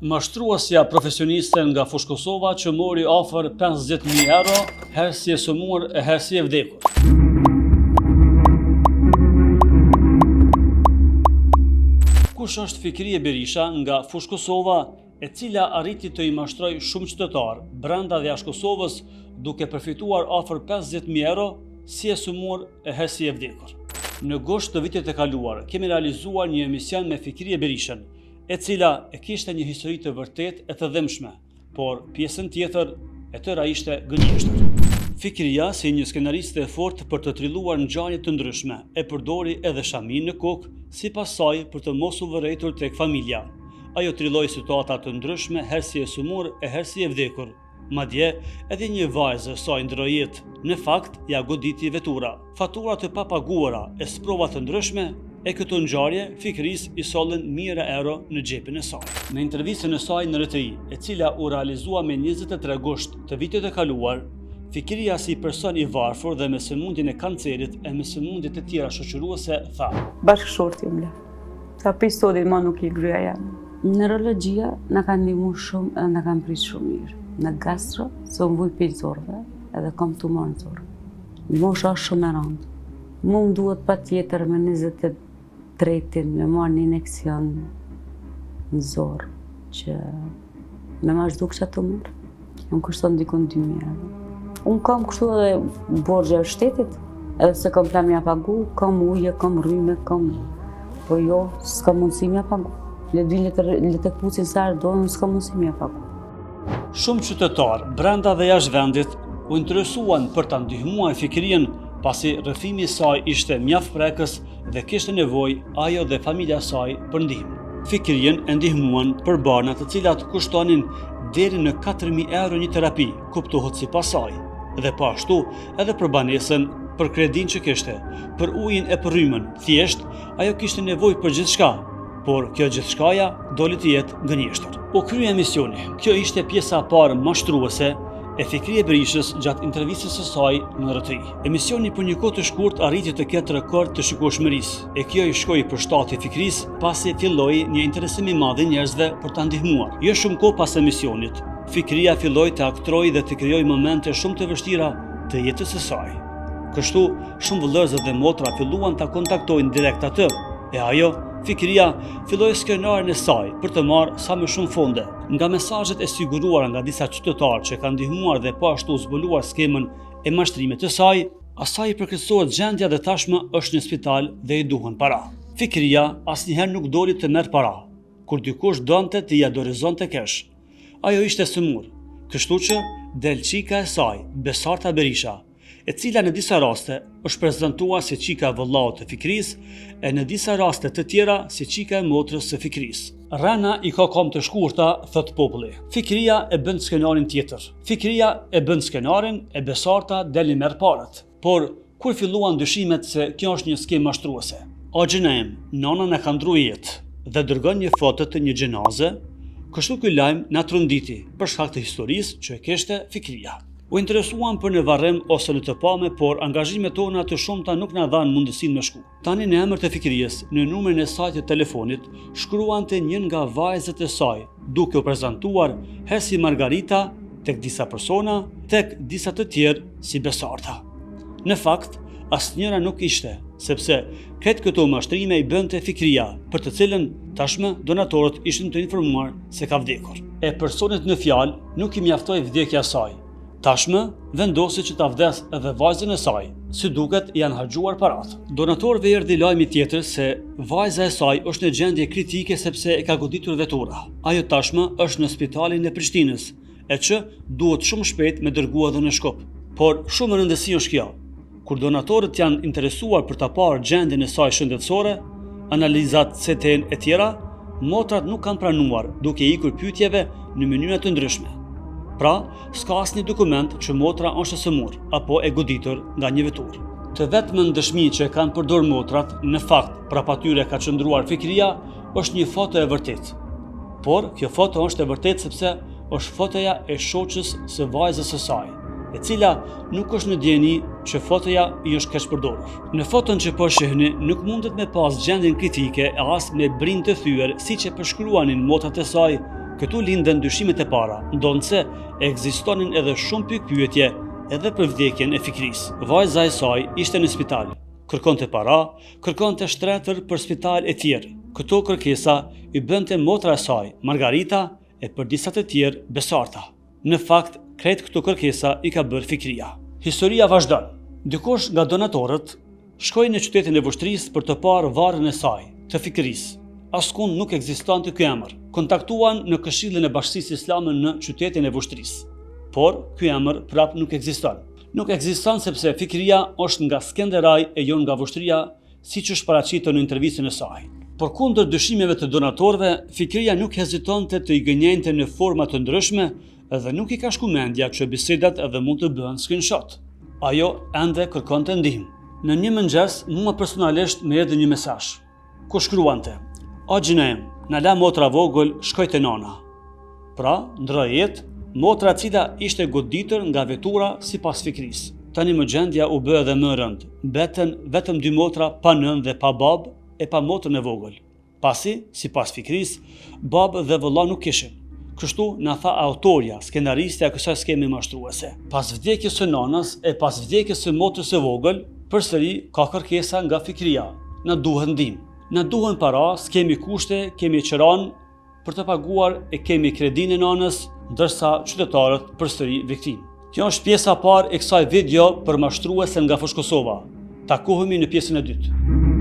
Mashtruesja profesioniste nga Fushë Kosova që mori afër 50.000 euro, herë si e sëmur e herë si e vdekur. Kush është Fikrie Berisha nga Fushë Kosova, e cila arriti të i mashtroj shumë qytetarë brenda dhe jashtë Kosovës, duke përfituar afër 50.000 euro, si e sëmur e herë si e vdekur. Në gusht të vitet e kaluar, kemi realizuar një emision me Fikrie Berishën, e cila e kishte një histori të vërtet e të dhëmshme, por pjesën tjetër e tëra ishte gënjeshtër. Fikria, si një skenariste e fortë për të trilluar ngjarje të ndryshme, e përdori edhe shamin në kokë sipas saj për të mos u vërejtur tek familja. Ajo trilloi situata të ndryshme, herë si e sëmur e herë si e vdekur. Madje edhe një vajzë saj ndroi jetë. Në fakt, ja goditi vetura. Fatura të papaguara e sprova të ndryshme e këto ngjarje Fikris i sollën mijëra euro në xhepin e saj. Në intervistën e saj në RTI, e cila u realizua me 23 gusht të vitit e kaluar, Fikria si person i varfër dhe me sëmundjen e kancerit e me sëmundjet e tjera shoqëruese tha: Bashkëshorti im le. Sa pistodit ma nuk i gryja jam. Neurologjia na ka ndihmuar shumë edhe na ka prish shumë mirë. Në gastro, se unë vuj për zorve edhe kam tumor në zorë. Mosha është shumë e rëndë. Mu më duhet pa tjetër me 23 me marrë një injekcion në zorë që me ma zhduk që ato mërë. Më kushton dikun 2.000 euro. Unë kam kështu edhe borgje e shtetit, edhe se kam plan mja pagu, kam uje, kam rryme, kam... Po jo, s'ka mundësi mja pagu. Le të këpucin sa ardojnë, s'ka mundësi mja pagu. Shumë qytetarë, brenda dhe jashtë vendit, u interesuan për ta ndihmuar Fikrien, pasi rrëfimi i saj ishte mjaft prekës dhe kishte nevojë ajo dhe familja e saj për ndihmë. Fikrien e ndihmuan për barna të cilat kushtonin deri në 4.000 euro një terapi, kuptohet sipas saj, dhe po ashtu edhe për banesën, për kredin që kishte, për ujin e për rrymën. Thjesht, ajo kishte nevojë për gjithçka, por kjo gjithçkaja doli të jetë gënjeshtër. U krye emisioni. Kjo ishte pjesa e parë mashtruese e Fikrie Berishës gjatë intervistës së saj në RTI. Emisioni për një kohë të shkurt arriti të ketë rekord të shikueshmërisë, e kjo i shkoi për shtati Fikris pasi filloi një interesim i madh i njerëzve për ta ndihmuar. Jo shumë kohë pas emisionit, Fikria filloi të aktrojë dhe të krijojë momente shumë të vështira të jetës së saj. Kështu, shumë vëllezër dhe motra filluan ta kontaktojnë direkt atë, e ajo, Fikria, filloi skenarin e saj për të marrë sa më shumë fonde. Nga mesazhet e siguruara nga disa qytetarë që kanë ndihmuar dhe po ashtu zbuluar skemën e mashtrimit të saj, asaj i përkeçësohet gjendja dhe tashmë është në spital dhe i duhen para. Fikria asnjëherë nuk doli të merr para, kur dikush donte të ia dorëzonte kesh. Ajo ishte sëmur, kështu që del çika e saj, Besarta Berisha, e cila në disa raste është prezantuar si çika e vëllaut të Fikris e në disa raste të tjera si çika e motrës së Fikris. Rana i ka kom të shkurta, thot populli. Fikria e bën skenarin tjetër. Fikria e bën skenarin e Besarta deli merr parat. Por kur filluan dyshimet se kjo është një skemë mashtruese, Axhenem, nonën e ka ndruar jetë dhe dërgon një foto të një xhenaze, kështu ky lajm na tronditi për shkak të historisë që e kishte Fikria. U interesuan për në varrem ose në të pame, por angazhimet tona të shumta nuk na dhanë mundësinë me shku. Tani në emër të Fikries, në numrin e saj të telefonit, shkruante një nga vajzat e saj, duke u prezantuar herë si Margarita tek disa persona, tek disa të tjerë si Besarta. Në fakt, asnjëra nuk ishte, sepse këtë këto mashtrime i bënte Fikria, për të cilën tashmë donatorët ishin të informuar se ka vdekur. E personit në fjalë nuk i mjaftoi vdekja e saj. Tashmë vendosi që ta vdes edhe vajzën e saj, si duket janë harxhuar parat. Donatorëve erdhi lajmi tjetër se vajza e saj është në gjendje kritike sepse e ka goditur vetura. Ajo tashmë është në spitalin e Prishtinës, e që duhet shumë shpejt me dërguar edhe në Shkup. Por shumë e rëndësishme është kjo. Kur donatorët janë interesuar për ta parë gjendjen e saj shëndetësore, analizat CT e tjera, motrat nuk kanë pranuar, duke ikur pyetjeve në mënyra të ndryshme. Pra, s'ka asnjë dokument që motra është e sëmur apo e goditur nga një veturë. Të vetmën dëshmi që kanë përdorur motrat, në fakt prap atyre ka qëndruar Fikria, është një foto e vërtetë. Por kjo foto është e vërtetë sepse është fotoja e shoqës së vajzës së saj, e cila nuk është në dieni që fotoja i është keq përdorur. Në foton që po shihni nuk mundet me pas gjendjen kritike e as me brind të thyer siç e përshkruanin motrat e saj, Këtu linden dyshimet e para, ndonë se ekzistonin edhe shumë pikpyetje edhe për vdekjen e Fikrisë. Vajza e saj ishte në spital, kërkonte para, kërkonte shtretër për spital e tjerë. Këto kërkesa i bënte motra e saj, Margarita, e për disa të tjerë besarta. Në fakt, krejt këto kërkesa i ka bërë Fikria. Historia vazhdon. Dikush nga donatorët shkoi në qytetin e Vushtrisë për të parë varrin e saj, të Fikrisë. Askund nuk ekzistonte ky emër. Kontaktuan në Këshillin e Bashkisë Islame në qytetin e Vushtrisë. Por ky emër prap nuk ekziston. Nuk ekziston sepse Fikria është nga Skenderaj e jo nga Vushtria, siç është paraqitur në intervistën e saj. Por kundër dyshimeve të donatorëve, Fikria nuk hezitonte të i gënjente në forma të ndryshme edhe nuk i ka shku mendja që bisedat edhe mund të bëhen screenshot. Ajo ende kërkonte ndihmë. Në një mëngjes, mua personalisht më erdhi një mesazh, ku shkruante: "O Gjinem, na la motra vogël, shkoj te nona." Pra, ndroi jetë, motra e cila ishte goditur nga vetura sipas Fikrisë. Tani më gjendja u bë edhe më rënd. Mbeten vetëm 2 motra pa nën dhe pa bab e pa motrën e vogël. Pasi, sipas Fikrisë, bab dhe vëlla nuk kishin. Kështu na tha autorja, skenaristja e kësaj skeme mashtruese. Pas vdekjes së nanës e pas vdekjes së motrës së vogël, përsëri ka kërkesa nga Fikria. Na duhet ndihmë. Na duhen para, s'kemi kushte, kemi qëran për të paguar e kemi kredin e nanës, ndërsa qytetarët përsëri viktim. Kjo është pjesa e parë e kësaj video për mashtruesen nga Fush Kosova. Takohemi në pjesën e dytë.